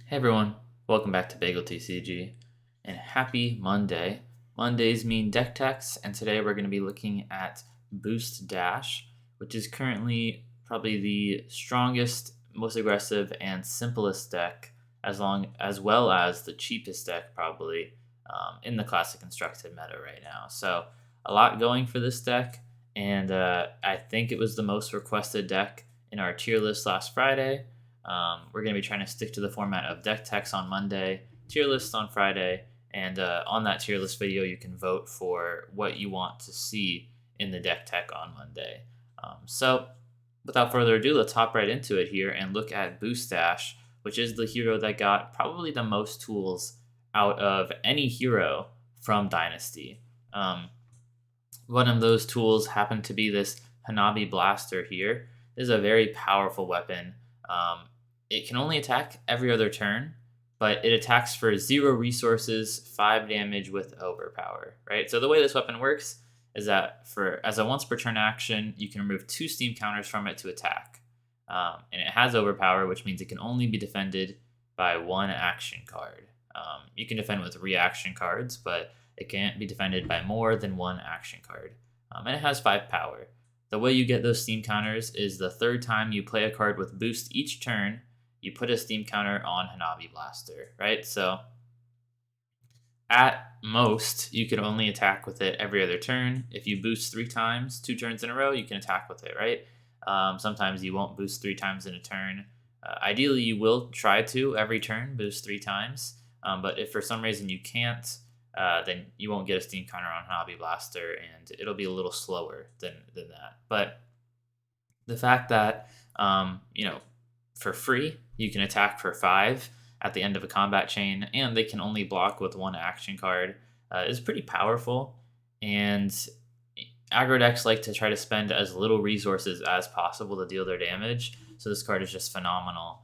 Hey everyone, welcome back to bageltcg, and happy Monday. Mondays mean deck techs, and today we're going to be looking at Boost Dash, which is currently probably the strongest, most aggressive, and simplest deck, as well as the cheapest deck probably in the Classic Constructed meta right now. So a lot going for this deck, and I think it was the most requested deck in our tier list last Friday. We're going to be trying to stick to the format of deck techs on Monday, tier lists on Friday, and on that tier list video, you can vote for what you want to see in the deck tech on Monday. So without further ado, let's hop right into it here and look at Boost Dash, which is the hero that got probably the most tools out of any hero from Dynasty. One of those tools happened to be this Hanabi Blaster here. This is a very powerful weapon. It can only attack every other turn, but it attacks for 0 resources, 5 damage with overpower, right? So the way this weapon works is that as a once per turn action, you can remove 2 steam counters from it to attack. And it has overpower, which means it can only be defended by 1 action card. You can defend with reaction cards, but it can't be defended by more than 1 action card. And it has 5 power. The way you get those steam counters is the 3rd time you play a card with boost each turn, you put a steam counter on Hanabi Blaster, right? So at most, you can only attack with it every other turn. If you boost 3 times, 2 turns in a row, you can attack with it, right? Sometimes you won't boost 3 times in a turn. Ideally, you will try to every turn boost 3 times, but if for some reason you can't, then you won't get a steam counter on Hanabi Blaster, and it'll be a little slower than that. But the fact that, for free, you can attack for 5 at the end of a combat chain, and they can only block with 1 action card, is pretty powerful. And aggro decks like to try to spend as little resources as possible to deal their damage, so this card is just phenomenal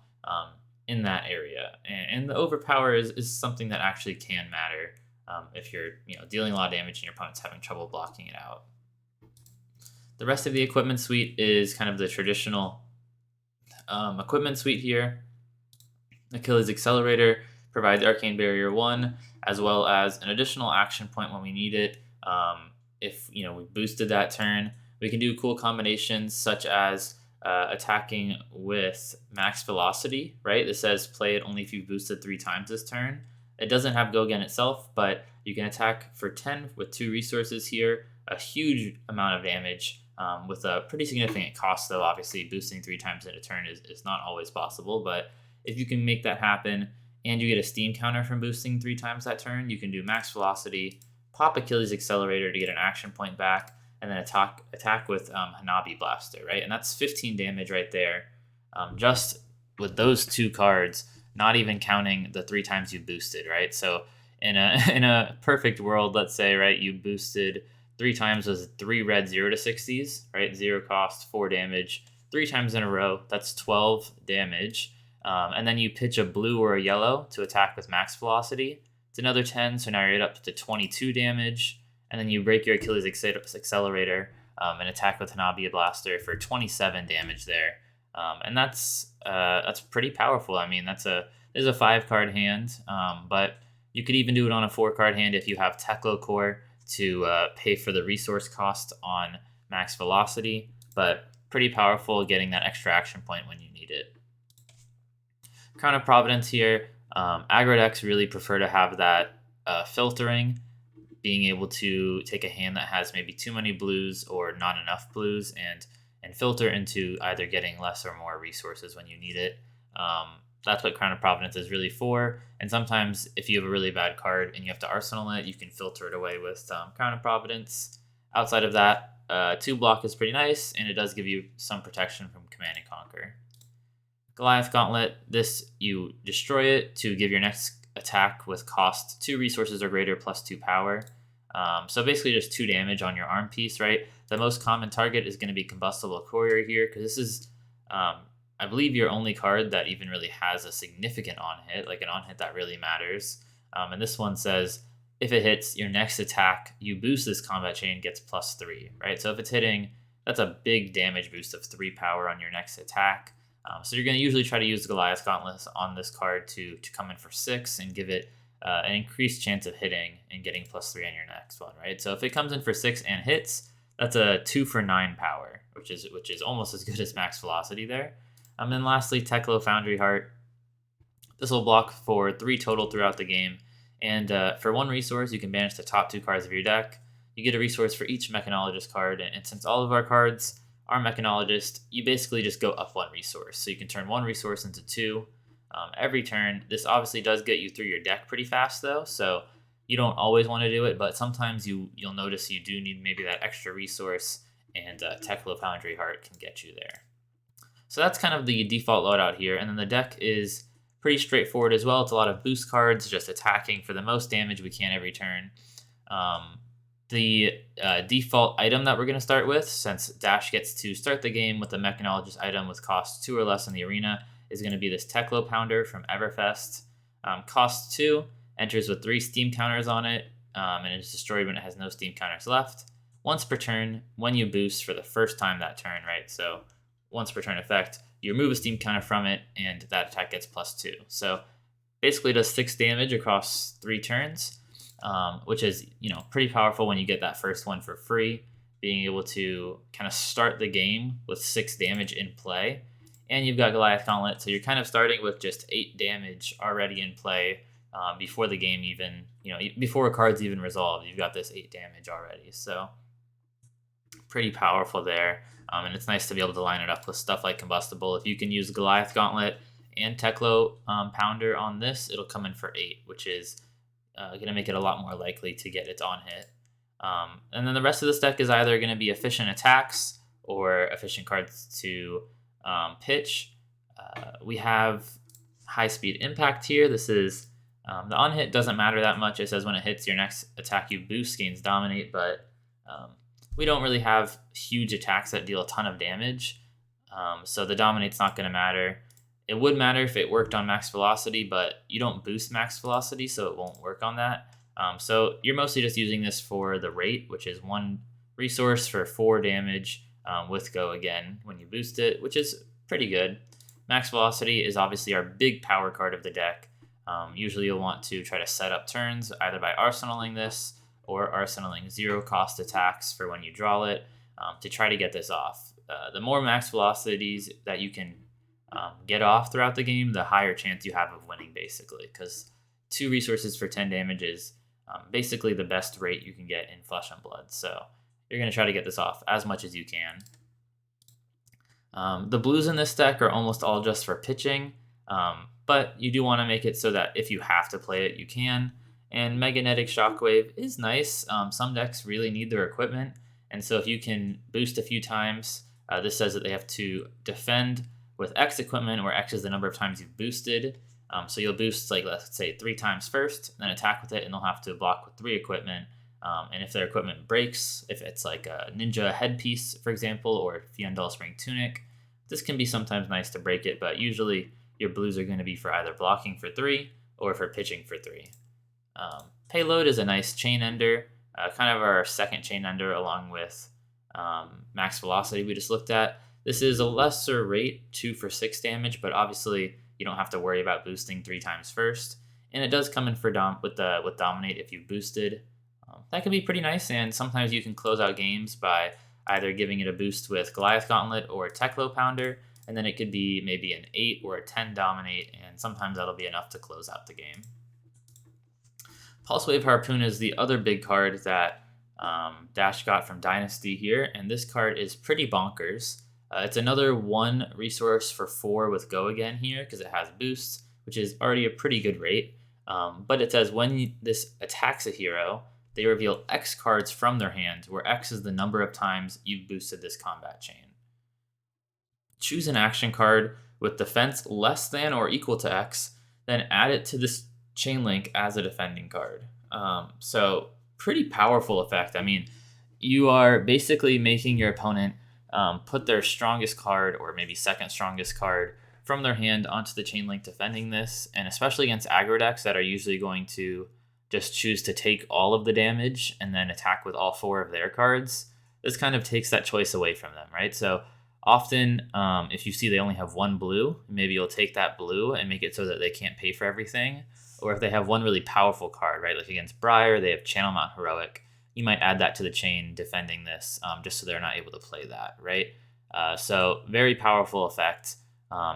in that area. And the overpower is something that actually can matter if you're dealing a lot of damage and your opponent's having trouble blocking it out. The rest of the equipment suite is kind of the traditional equipment suite here. Achilles Accelerator provides Arcane Barrier 1, as well as an additional action point when we need it. If we boosted that turn, we can do cool combinations such as attacking with max velocity, right? This says play it only if you've boosted 3 times this turn. It doesn't have go again itself, but you can attack for 10 with 2 resources here, a huge amount of damage with a pretty significant cost, though. Obviously, boosting 3 times in a turn is not always possible, but if you can make that happen and you get a steam counter from boosting 3 times that turn, you can do max velocity, pop Achilles Accelerator to get an action point back, and then attack with Hanabi Blaster, right? And that's 15 damage right there, just with those 2 cards, not even counting the 3 times you boosted, right? So in a perfect world, let's say, right, you boosted 3 times was 3 red 0 to 60s, right? 0 cost, 4 damage, 3 times in a row. That's 12 damage. And then you pitch a blue or a yellow to attack with max velocity. It's another 10, so now you're up to 22 damage. And then you break your Achilles Accelerator and attack with Hanabi Blaster for 27 damage there. And that's pretty powerful. I mean, there's a 5-card hand, but you could even do it on a 4-card hand if you have Teklo Core to pay for the resource cost on max velocity. But pretty powerful, getting that extra action point when you need it. Crown of Providence here. Aggro decks really prefer to have that filtering, being able to take a hand that has maybe too many blues or not enough blues and filter into either getting less or more resources when you need it. That's what Crown of Providence is really for. And sometimes if you have a really bad card and you have to arsenal it, you can filter it away with Crown of Providence. Outside of that, 2 block is pretty nice, and it does give you some protection from Command and Conquer. Goliath Gauntlet, this you destroy it to give your next attack with cost 2 resources or greater plus 2 power. So basically just 2 damage on your arm piece, right? The most common target is going to be Combustible Courier here, because this is, I believe, your only card that even really has a significant on-hit, like an on-hit that really matters. And this one says, if it hits your next attack, you boost this combat chain, gets +3, right? So if it's hitting, that's a big damage boost of 3 power on your next attack. So you're going to usually try to use the Goliath Gauntlet on this card to come in for 6 and give it an increased chance of hitting and getting +3 on your next one, right? So if it comes in for 6 and hits, that's a 2 for 9 power, which is almost as good as max velocity there. And then lastly, Teklo Foundry Heart. This will block for 3 total throughout the game. And for 1 resource, you can banish the top 2 cards of your deck. You get a resource for each Mechanologist card. And since all of our cards are Mechanologist, you basically just go up 1 resource. So you can turn 1 resource into 2 every turn. This obviously does get you through your deck pretty fast, though. So you don't always want to do it, but sometimes you'll notice you do need maybe that extra resource, and Teklo Foundry Heart can get you there. So that's kind of the default loadout here. And then the deck is pretty straightforward as well. It's a lot of boost cards, just attacking for the most damage we can every turn. The default item that we're going to start with, since Dash gets to start the game with a Mechanologist item with cost 2 or less in the arena, is going to be this Teklo Pounder from Everfest. Cost 2, enters with 3 steam counters on it, and it's destroyed when it has no steam counters left. Once per turn, when you boost for the first time that turn, right? So once per turn effect, you remove a steam counter from it, and that attack gets +2. So basically does 6 damage across 3 turns, which is pretty powerful when you get that first one for free. Being able to kind of start the game with 6 damage in play, and you've got Goliath Gauntlet, so you're kind of starting with just 8 damage already in play before the game even, before a card's even resolved. You've got this 8 damage already, so pretty powerful there. And it's nice to be able to line it up with stuff like Combustible. If you can use Goliath Gauntlet and Teklo Pounder on this, it'll come in for 8, which is going to make it a lot more likely to get its on hit. And then the rest of this deck is either going to be efficient attacks or efficient cards to pitch. We have high speed impact here. This is the on hit doesn't matter that much. It says when it hits your next attack you boost gains dominate, but we don't really have huge attacks that deal a ton of damage, so the dominate's not going to matter. It would matter if it worked on max velocity, but you don't boost max velocity, so it won't work on that. So you're mostly just using this for the rate, which is 1 resource for 4 damage with Go again when you boost it, which is pretty good. Max velocity is obviously our big power card of the deck. Usually you'll want to try to set up turns either by arsenaling this or arsenaling 0 cost attacks for when you draw it to try to get this off. The more max velocities that you can get off throughout the game, the higher chance you have of winning, basically, because 2 resources for 10 damage is basically the best rate you can get in Flesh and Blood. So you're going to try to get this off as much as you can. The blues in this deck are almost all just for pitching, but you do want to make it so that if you have to play it, you can. And Magnetic Shockwave is nice. Some decks really need their equipment, and so if you can boost a few times, this says that they have to defend with X equipment, where X is the number of times you've boosted. So you'll boost, like, let's say 3 times first, then attack with it, and they'll have to block with 3 equipment. And if their equipment breaks, if it's like a ninja headpiece, for example, or Fiendal Spring Tunic, this can be sometimes nice to break it, but usually your blues are going to be for either blocking for 3 or for pitching for 3. Payload is a nice chain ender, kind of our second chain ender along with max velocity we just looked at. This is a lesser rate, 2 for 6 damage, but obviously you don't have to worry about boosting 3 times first. And it does come in for with Dominate if you've boosted. That can be pretty nice, and sometimes you can close out games by either giving it a boost with Goliath Gauntlet or Teklo Pounder, and then it could be maybe an 8 or a 10 Dominate, and sometimes that'll be enough to close out the game. Pulse Wave Harpoon is the other big card that Dash got from Dynasty here, and this card is pretty bonkers. It's another 1 resource for 4 with Go again here because it has boosts, which is already a pretty good rate. But it says when this attacks a hero, they reveal X cards from their hand, where X is the number of times you've boosted this combat chain. Choose an action card with defense less than or equal to X, then add it to this chain link as a defending card. So pretty powerful effect. I mean, you are basically making your opponent put their strongest card, or maybe second strongest card, from their hand onto the chain link defending this, and especially against aggro decks that are usually going to just choose to take all of the damage and then attack with all 4 of their cards. This kind of takes that choice away from them, right? So Often, if you see they only have one blue, maybe you'll take that blue and make it so that they can't pay for everything. Or if they have one really powerful card, right, like against Briar, they have Channel Mount Heroic. You might add that to the chain defending this, just so they're not able to play that, right? So very powerful effect.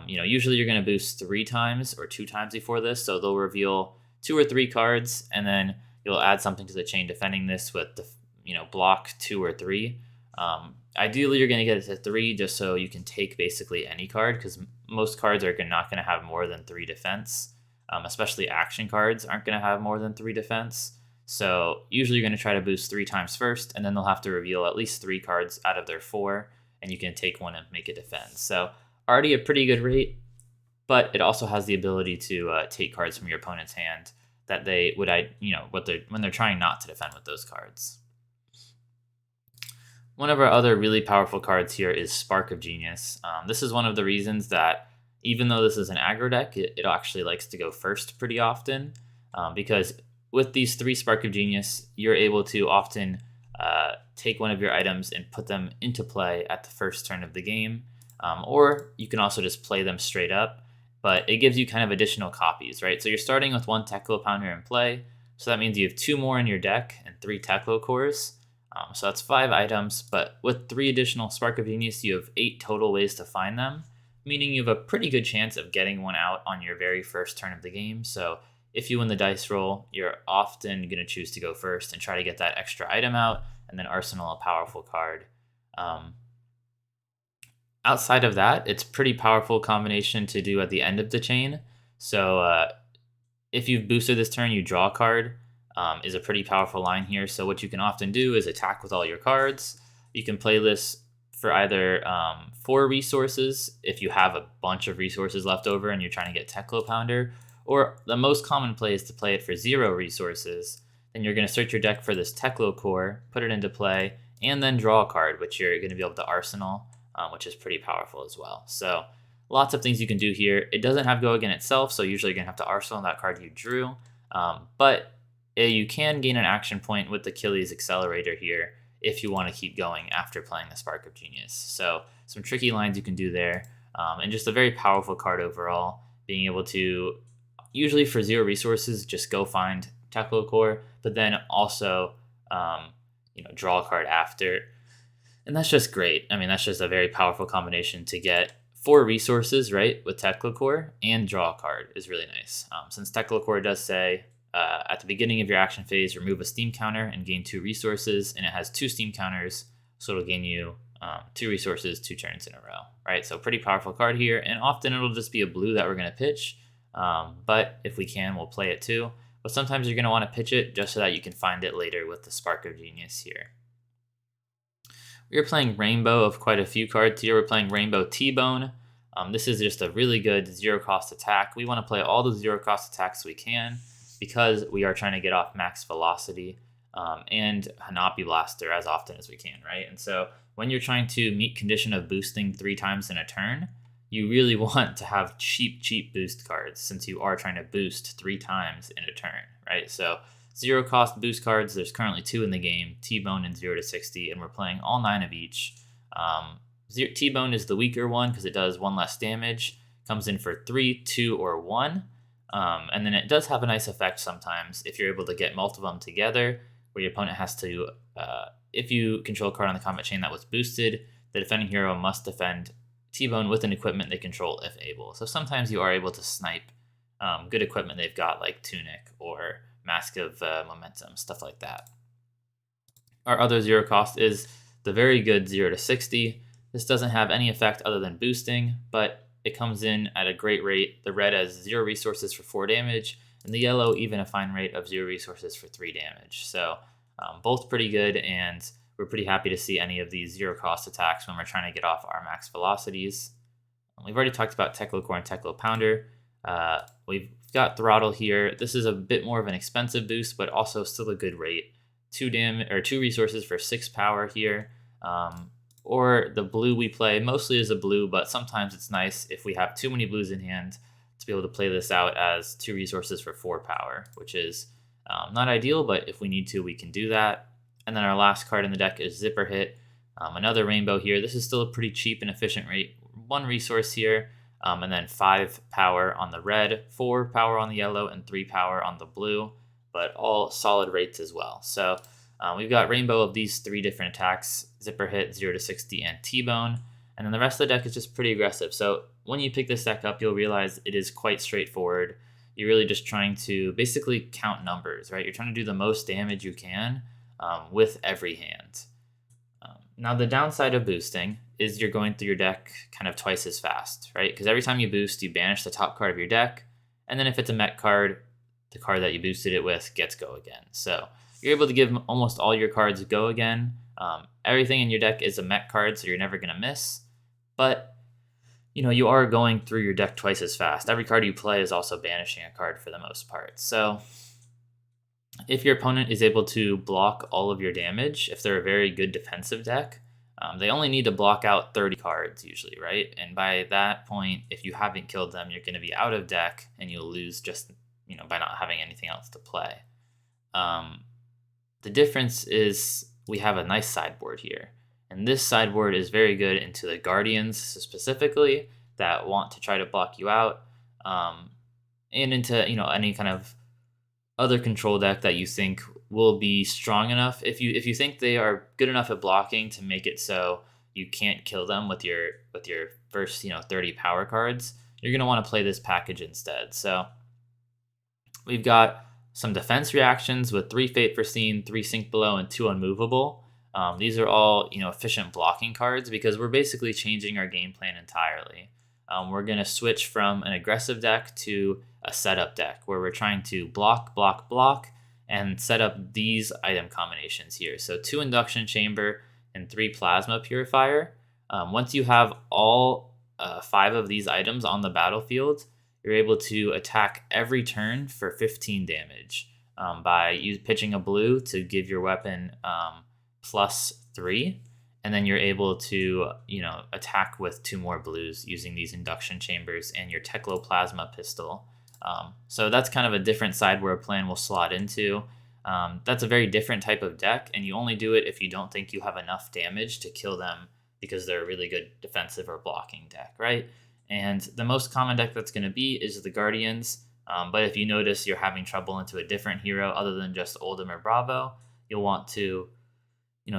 Usually you're going to boost 3 times or 2 times before this, so they'll reveal 2 or 3 cards, and then you'll add something to the chain defending this with the block 2 or 3. Ideally, you're going to get it to 3 just so you can take basically any card, because most cards are not going to have more than 3 defense. Especially action cards aren't going to have more than 3 defense. So usually you're going to try to boost 3 times first, and then they'll have to reveal at least 3 cards out of their 4, and you can take one and make a defense. So already a pretty good rate, but it also has the ability to take cards from your opponent's hand that they would, when they're trying not to defend with those cards. One of our other really powerful cards here is Spark of Genius. This is one of the reasons that even though this is an aggro deck, it actually likes to go first pretty often, because with these 3 Spark of Genius, you're able to often take one of your items and put them into play at the first turn of the game, or you can also just play them straight up, but it gives you kind of additional copies, right? So you're starting with 1 Teklo Pounder in play, so that means you have 2 more in your deck and 3 Teklo cores. So that's 5 items, but with 3 additional Spark of Genius, you have 8 total ways to find them, meaning you have a pretty good chance of getting one out on your very first turn of the game. So if you win the dice roll, you're often going to choose to go first and try to get that extra item out, and then arsenal a powerful card. Outside of that, it's pretty powerful combination to do at the end of the chain. So if you've boosted this turn, you draw a card. Is a pretty powerful line here. So what you can often do is attack with all your cards. You can play this for either 4 resources if you have a bunch of resources left over and you're trying to get Teklo Pounder, or the most common play is to play it for 0 resources. Then you're going to search your deck for this Teklo core, put it into play, and then draw a card, which you're going to be able to arsenal, which is pretty powerful as well. So lots of things you can do here. It doesn't have Go Again itself, so usually you're going to have to arsenal that card you drew, but you can gain an action point with the Achilles Accelerator here if you want to keep going after playing the Spark of Genius. So some tricky lines you can do there, and just a very powerful card overall, being able to, usually for 0 resources, just go find Teklo Core, but then also draw a card after. And that's just great. I mean, that's just a very powerful combination to get 4 resources, right, with Teklo Core, and draw a card is really nice. Since Teklo Core does say, at the beginning of your action phase, remove a steam counter and gain 2 resources, and it has 2 steam counters, so it'll gain you 2 resources 2 turns in a row, right? So pretty powerful card here, and often it'll just be a blue that we're going to pitch, but if we can, we'll play it too. But sometimes you're going to want to pitch it just so that you can find it later with the Spark of Genius here. We're playing Rainbow of quite a few cards here. We're playing Rainbow TBone. This is just a really good 0-cost attack. We want to play all the 0-cost attacks we can, because we are trying to get off max velocity and Hanabi Blaster as often as we can, right? And so when you're trying to meet condition of boosting 3 times in a turn, you really want to have cheap boost cards, since you are trying to boost 3 times in a turn, right? So 0-cost boost cards, there's currently 2 in the game, T-Bone and 0 to 60, and we're playing all 9 of each. T-Bone is the weaker one because it does 1 less damage, comes in for 3, 2, or 1. And then it does have a nice effect sometimes if you're able to get multiple of them together, where your opponent has to, if you control a card on the combat chain that was boosted, the defending hero must defend T-Bone with an equipment they control if able. So sometimes you are able to snipe good equipment they've got, like Tunic or Mask of Momentum, stuff like that. Our other 0-cost is the very good 0 to 60. This doesn't have any effect other than boosting, but it comes in at a great rate. The red has 0 resources for 4 damage, and the yellow even a fine rate of 0 resources for 3 damage. So both pretty good, and we're pretty happy to see any of these 0-cost attacks when we're trying to get off our max velocities. We've already talked about Teklo Core and Teklo Pounder. We've got Throttle here. This is a bit more of an expensive boost, but also still a good rate. 2 resources for 6 power here. Or the blue we play mostly is a blue, but sometimes it's nice if we have too many blues in hand to be able to play this out as 2 resources for 4 power, which is not ideal, but if we need to, we can do that. And then our last card in the deck is Zipper Hit. Another rainbow here. This is still a pretty cheap and efficient rate. 1 resource here, and then 5 power on the red, 4 power on the yellow, and 3 power on the blue, but all solid rates as well. So we've got rainbow of these 3 different attacks: zipper hit, 0 to 60, and T-bone. And then the rest of the deck is just pretty aggressive. So when you pick this deck up, you'll realize it is quite straightforward. You're really just trying to basically count numbers, right? You're trying to do the most damage you can with every hand. Now, the downside of boosting is you're going through your deck kind of twice as fast, right? Because every time you boost, you banish the top card of your deck. And then if it's a mech card, the card that you boosted it with gets go again. So you're able to give almost all your cards go again. Everything in your deck is a mech card, so you're never going to miss. But you are going through your deck twice as fast. Every card you play is also banishing a card for the most part. So if your opponent is able to block all of your damage, if they're a very good defensive deck, they only need to block out 30 cards usually, right? And by that point, if you haven't killed them, you're going to be out of deck and you'll lose just by not having anything else to play. The difference is we have a nice sideboard here. And this sideboard is very good into the Guardians specifically that want to try to block you out, and into any kind of other control deck that you think will be strong enough. If you think they are good enough at blocking to make it so you can't kill them with your first 30 power cards, you're gonna want to play this package instead. So we've got some defense reactions with 3 Fate Foreseen, 3 Sink Below, and 2 Unmovable. These are all efficient blocking cards because we're basically changing our game plan entirely. We're going to switch from an aggressive deck to a setup deck where we're trying to block, block, block, and set up these item combinations here. So 2 Induction Chamber and 3 Plasma Purifier. Once you have all 5 of these items on the battlefield, you're able to attack every turn for 15 damage by pitching a blue to give your weapon +3, and then you're able to attack with 2 more blues using these induction chambers and your Tecloplasma pistol. So that's kind of a different sideboard plan we'll slot into. That's a very different type of deck, and you only do it if you don't think you have enough damage to kill them because they're a really good defensive or blocking deck, right? And the most common deck that's going to be is the Guardians, but if you notice you're having trouble into a different hero other than just Oldhim or Bravo, you'll want to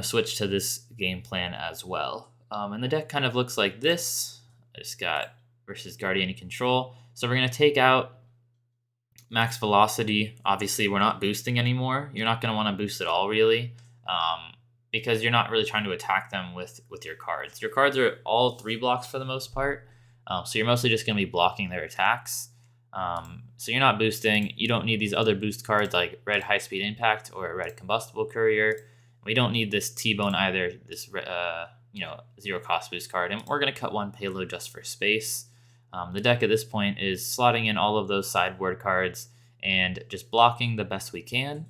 switch to this game plan as well. And the deck kind of looks like this. I just got versus Guardian Control. So we're going to take out Max Velocity. Obviously, we're not boosting anymore. You're not going to want to boost at all, really, because you're not really trying to attack them with your cards. Your cards are all 3 blocks for the most part, so you're mostly just going to be blocking their attacks. So you're not boosting. You don't need these other boost cards like Red High Speed Impact or Red Combustible Courier. We don't need this T-bone either, this 0 cost boost card, and we're going to cut 1 payload just for space. The deck at this point is slotting in all of those sideboard cards and just blocking the best we can.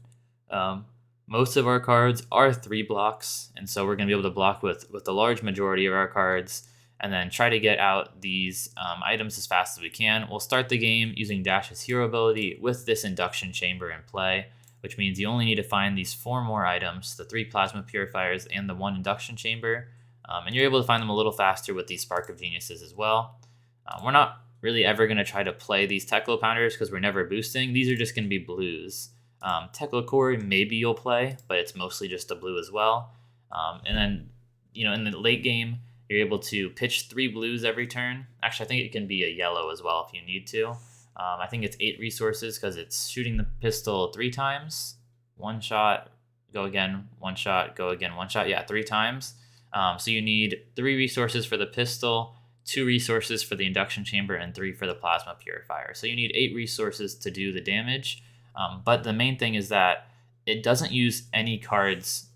Most of our cards are 3 blocks, and so we're going to be able to block with the large majority of our cards and then try to get out these items as fast as we can. We'll start the game using Dash's hero ability with this induction chamber in play, which means you only need to find these 4 more items, the 3 Plasma Purifiers and the 1 induction chamber, and you're able to find them a little faster with these Spark of Geniuses as well. We're not really ever going to try to play these Teclo Pounders because we're never boosting. These are just going to be blues. Teclo Core maybe you'll play, but it's mostly just a blue as well. And then, in the late game, you're able to pitch 3 blues every turn. Actually, I think it can be a yellow as well if you need to. I think it's 8 resources because it's shooting the pistol 3 times. 1 shot, go again, 1 shot, go again, 1 shot. Yeah, 3 times. So you need 3 resources for the pistol, 2 resources for the induction chamber, and 3 for the plasma purifier. So you need 8 resources to do the damage. But the main thing is that it doesn't use any cards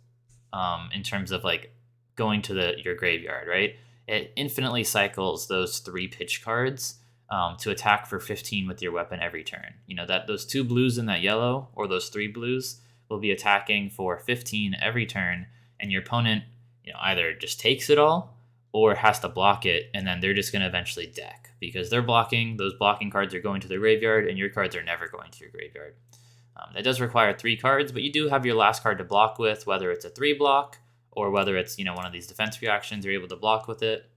in terms of like going to your graveyard, right? It infinitely cycles those 3 pitch cards to attack for 15 with your weapon every turn. That those 2 blues and that yellow, or those 3 blues, will be attacking for 15 every turn, and your opponent either just takes it all or has to block it, and then they're just going to eventually deck because they're blocking. Those blocking cards are going to the graveyard, and your cards are never going to your graveyard. That does require 3 cards, but you do have your last card to block with, whether it's a 3 block or whether it's, one of these defense reactions, you're able to block with it.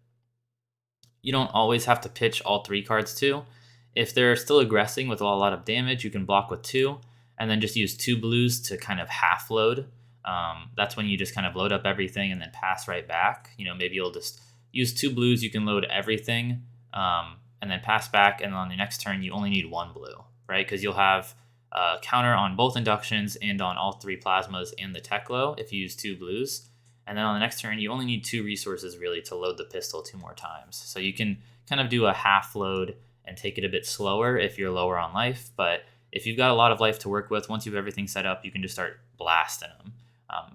You don't always have to pitch all 3 cards too. If they're still aggressing with a lot of damage, you can block with 2, and then just use 2 blues to kind of half load. That's when you just kind of load up everything and then pass right back. Maybe you'll just use 2 blues, you can load everything, and then pass back, and on the next turn you only need 1 blue, right? Because you'll have counter on both inductions and on all 3 plasmas and the Teklo if you use 2 blues. And then on the next turn, you only need 2 resources really to load the pistol 2 more times. So you can kind of do a half load and take it a bit slower if you're lower on life. But if you've got a lot of life to work with, once you have everything set up, you can just start blasting them.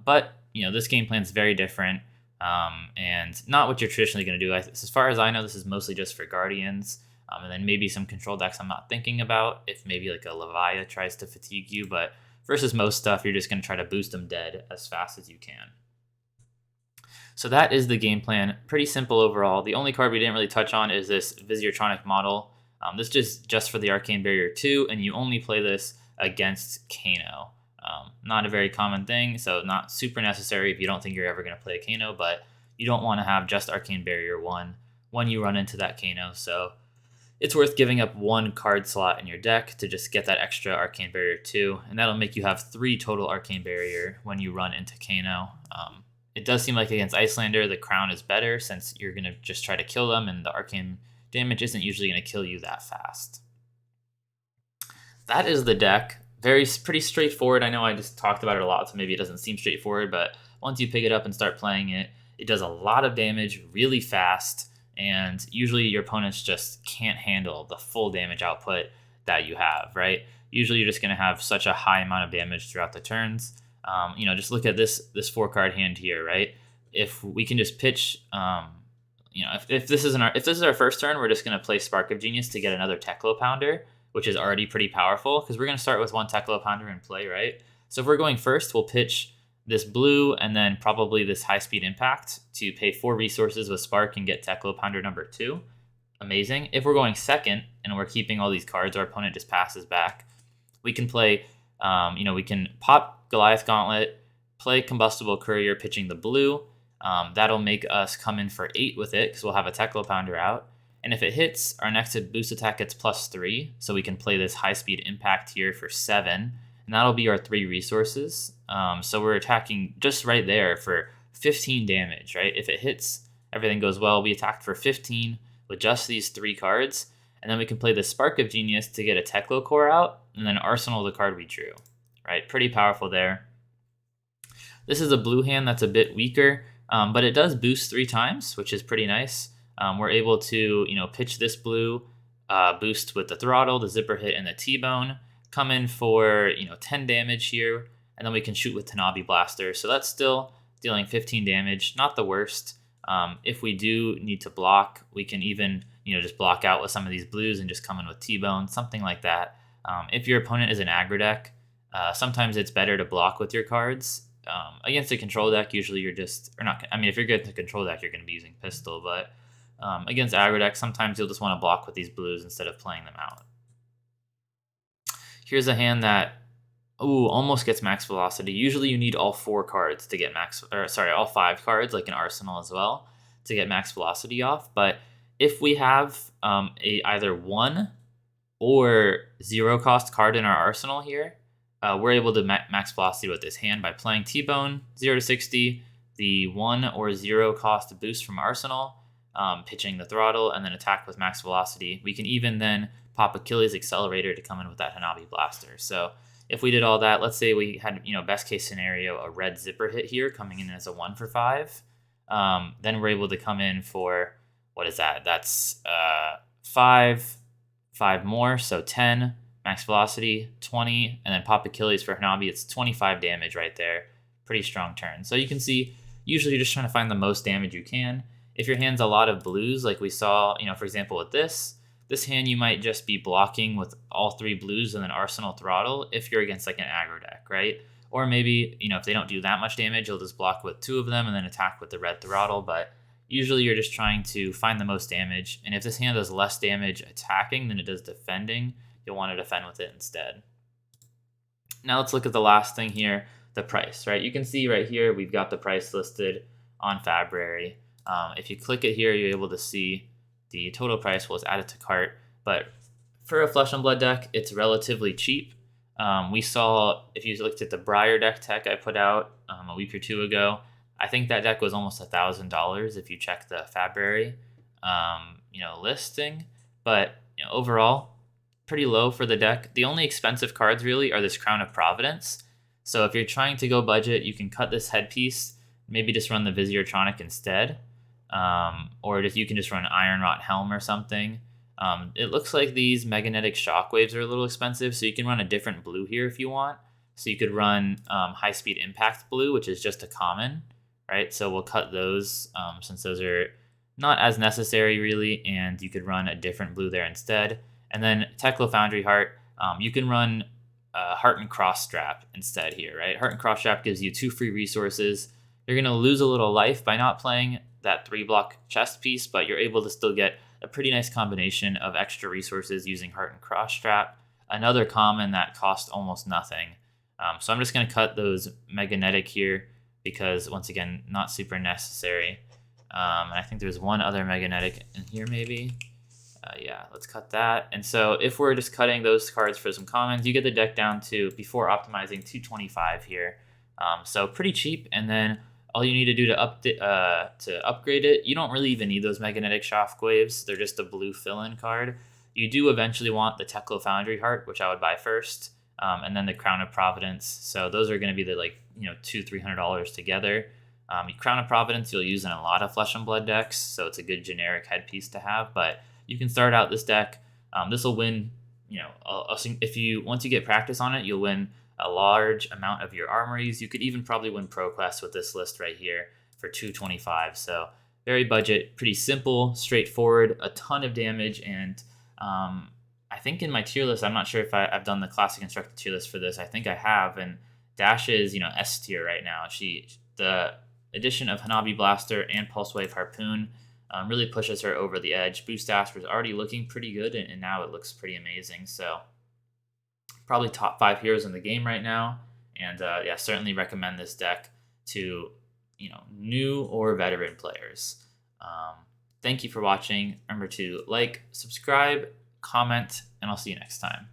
But this game plan is very different and not what you're traditionally going to do. As far as I know, this is mostly just for Guardians. And then maybe some control decks I'm not thinking about if maybe like a Levia tries to fatigue you. But versus most stuff, you're just going to try to boost them dead as fast as you can. So that is the game plan. Pretty simple overall. The only card we didn't really touch on is this Visiertronic model. This is just for the Arcane Barrier 2, and you only play this against Kano. Not a very common thing, so not super necessary if you don't think you're ever going to play a Kano, but you don't want to have just Arcane Barrier 1 when you run into that Kano. So it's worth giving up 1 card slot in your deck to just get that extra Arcane Barrier 2, and that'll make you have 3 total Arcane Barrier when you run into Kano. It does seem like against Icelander, the Crown is better since you're going to just try to kill them, and the Arcane damage isn't usually going to kill you that fast. That is the deck. Pretty straightforward. I know I just talked about it a lot, so maybe it doesn't seem straightforward, but once you pick it up and start playing it, it does a lot of damage really fast, and usually your opponents just can't handle the full damage output that you have, right? Usually you're just going to have such a high amount of damage throughout the turns. Just look at this 4-card hand here, right? If we can just pitch, if this is our first turn, we're just going to play Spark of Genius to get another Teklo Pounder, which is already pretty powerful because we're going to start with 1 Teklo Pounder in play, right? So if we're going first, we'll pitch this blue and then probably this High Speed Impact to pay 4 resources with Spark and get Teklo Pounder number 2. Amazing. If we're going second and we're keeping all these cards, our opponent just passes back. We can play, we can pop Goliath Gauntlet, play Combustible Courier pitching the blue. That'll make us come in for 8 with it because we'll have a Teklo Pounder out. And if it hits, our next boost attack gets +3. So we can play this High Speed Impact here for 7. And that'll be our 3 resources. So we're attacking just right there for 15 damage, right? If it hits, everything goes well. We attacked for 15 with just these 3 cards. And then we can play the Spark of Genius to get a Teklo Core out. And then Arsenal the card we drew. Right, pretty powerful there. This is a blue hand that's a bit weaker, but it does boost 3 times, which is pretty nice. We're able to, pitch this blue, boost with the throttle, the zipper hit, and the T-bone, come in for, 10 damage here, and then we can shoot with Hanabi Blaster. So that's still dealing 15 damage, not the worst. If we do need to block, we can even, just block out with some of these blues and just come in with T-bone, something like that. If your opponent is an aggro deck, sometimes it's better to block with your cards. Against a control deck, usually you're just, or not, if you're good at the control deck, you're going to be using pistol, but against aggro deck, sometimes you'll just want to block with these blues instead of playing them out. Here's a hand that, almost gets max velocity. Usually you need all 4 cards to get all 5 cards, like an Arsenal as well, to get max velocity off. But if we have either 1 or 0 cost card in our Arsenal here, we're able to max velocity with this hand by playing T-bone, 0 to 60, the 1 or 0 cost boost from Arsenal, pitching the throttle, and then attack with max velocity. We can even then pop Achilles Accelerator to come in with that Hanabi Blaster. So if we did all that, let's say we had, best case scenario, a red zipper hit here coming in as a 1 for 5, then we're able to come in for, what is that? That's 5 more, so 10. Max velocity, 20, and then pop Achilles for Hanabi. It's 25 damage right there. Pretty strong turn. So you can see, usually you're just trying to find the most damage you can. If your hand's a lot of blues, like we saw, for example, with this hand, you might just be blocking with all 3 blues and then Arsenal throttle if you're against like an aggro deck, right? Or maybe, if they don't do that much damage, you'll just block with 2 of them and then attack with the red throttle. But usually you're just trying to find the most damage. And if this hand does less damage attacking than it does defending, you'll want to defend with it instead. Now let's look at the last thing here. the price, right? You can see right here, we've got the price listed on Fabrary. If you click it here, you're able to see the total price was added to cart. But for a Flesh and Blood deck, it's relatively cheap. We saw, if you looked at the Briar deck tech I put out a week or two ago, I think that deck was almost $1,000 if you check the Fabrary listing. But overall, pretty low for the deck. The only expensive cards really are this Crown of Providence. So if you're trying to go budget, you can cut this headpiece, maybe just run the Visiertronic instead. Or if you can just run Ironwrought Helm or something. It looks like these Magnetic Shockwaves are a little expensive, so you can run a different blue here if you want. So you could run High Speed Impact Blue, which is just a common, right? So we'll cut those since those are not as necessary really, and you could run a different blue there instead. And then Teklo Foundry Heart, you can run Heart and Cross Strap instead here, right? Heart and Cross Strap gives you 2 free resources. You're going to lose a little life by not playing that 3-block chest piece, but you're able to still get a pretty nice combination of extra resources using Heart and Cross Strap. Another common that cost almost nothing. So I'm just going to cut those Magnetic here because, once again, not super necessary. And I think there's one other Magnetic in here maybe. Yeah, let's cut that. And so if we're just cutting those cards for some commons, you get the deck down to, before optimizing, 225 here. So pretty cheap. And then all you need to do to upgrade it, you don't really even need those Magnetic Shockwaves. They're just a blue fill-in card. You do eventually want the Teklo Foundry Heart, which I would buy first, and then the Crown of Providence. So those are going to be the $200-300 together. Crown of Providence you'll use in a lot of Flesh and Blood decks, so it's a good generic headpiece to have. But you can start out this deck. This will win. Once you get practice on it, you'll win a large amount of your armories. You could even probably win ProQuest with this list right here for 225. So very budget, pretty simple, straightforward, a ton of damage. And I think in my tier list, I'm not sure if I've done the Classic Instructor tier list for this. I think I have. And Dash is S tier right now. The addition of Hanabi Blaster and Pulse Wave Harpoon really pushes her over the edge. Boost Dash was already looking pretty good, and now it looks pretty amazing. So probably top 5 heroes in the game right now. And yeah, certainly recommend this deck to new or veteran players. Thank you for watching. Remember to like, subscribe, comment, and I'll see you next time.